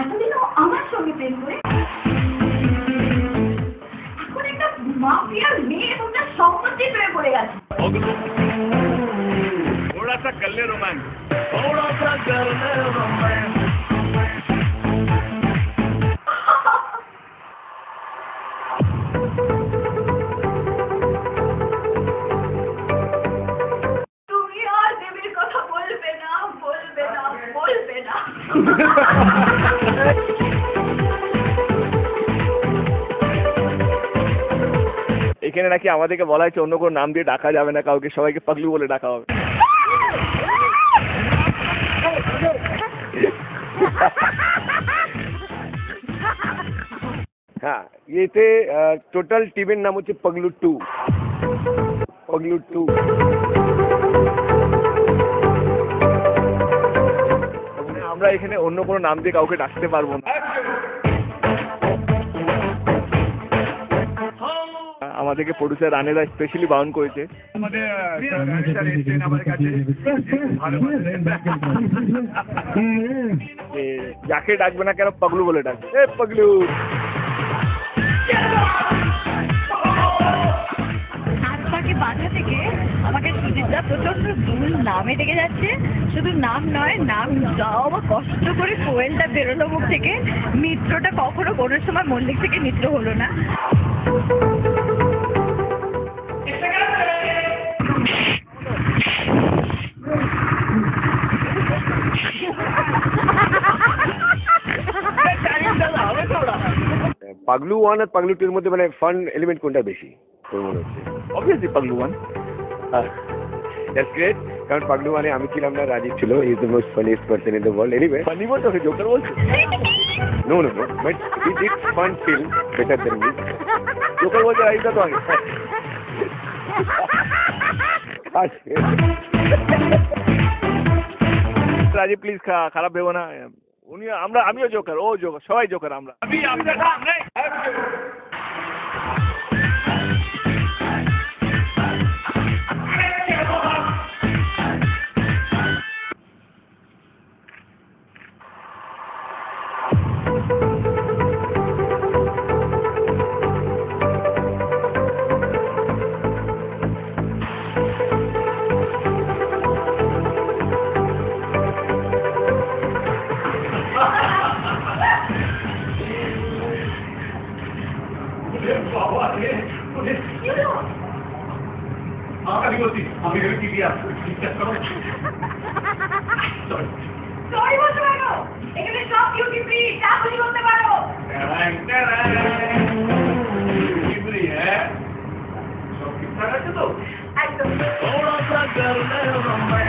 এতদিনও আমার সঙ্গে প্রেম করে এখন একটা মাফিয়ার মেয়ে তোমরা সম্পত্তি প্রেমে পড়ে গেছে। थोड़ा सा कर ले रोमांस, थोड़ा सा कर ले रोमांस। তুমি আর দেবীর কথা বলবে না, বলবে না, বলবে না। এখানে নাকি আমাদেরকে বলা হয়েছে অন্য কোনো নাম দিয়ে ডাকা যাবে না কাউকে, সবাইকে পাগলু বলে ডাকা হবে। হ্যাঁ, এতে টোটাল টিমের নাম হচ্ছে পাগলু 2। পাগলু 2। আমরা এখানে অন্য কোনো নাম দিয়ে কাউকে ডাকতে পারবো না। আমাদেরকে প্রডিউসার রানেদা স্পেশালি বারণ করেছে। যাকে ডাকবে না কেন পাগলু বলে ডাকবে, এ পাগলু। হাত পাকে বাঁধা থেকে আমাকে সুজিতদা প্রচন্ড ভুল নামে ডেকে যাচ্ছে। শুধু নাম নয়, নাম যাও বা কষ্ট করে কোয়েলটা বেরোলো মুখ থেকে। মিত্রটা কখনো কোনো সময় মল্লিক থেকে মিত্র হলো না। পাগলু 1 আর পাগলু 2 এর মধ্যে মানে ফান এলিমেন্ট কোনটা বেশি তোর মনে হচ্ছে? অবভিয়াসলি পাগলু 1। দ্যাটস গ্রেট, কারণ পাগলু 1 আমি ছিলাম না, রাজীব ছিল। He is the most funniest person in the world. Anyway, funny বলতে ওকে জোকার বলছো? No no no, but he did fun film better than me. Joker বলতে রাজীবটা তো আগে। রাজীব প্লিজ খারাপ ভেবো না। উনি আমিও জোকার, ও জোকার, সবাই জোকার আমরা। আমি বলছি, আমি কি দিয়া বিশ্বাস করো? সরি বলতে পারো, এখানে সব ডিউটি ফ্রি, যা খুশি করতে পারো। সব ঠিকঠাক আছে তো? একদম। थोड़ा सा कर ले रोमांस।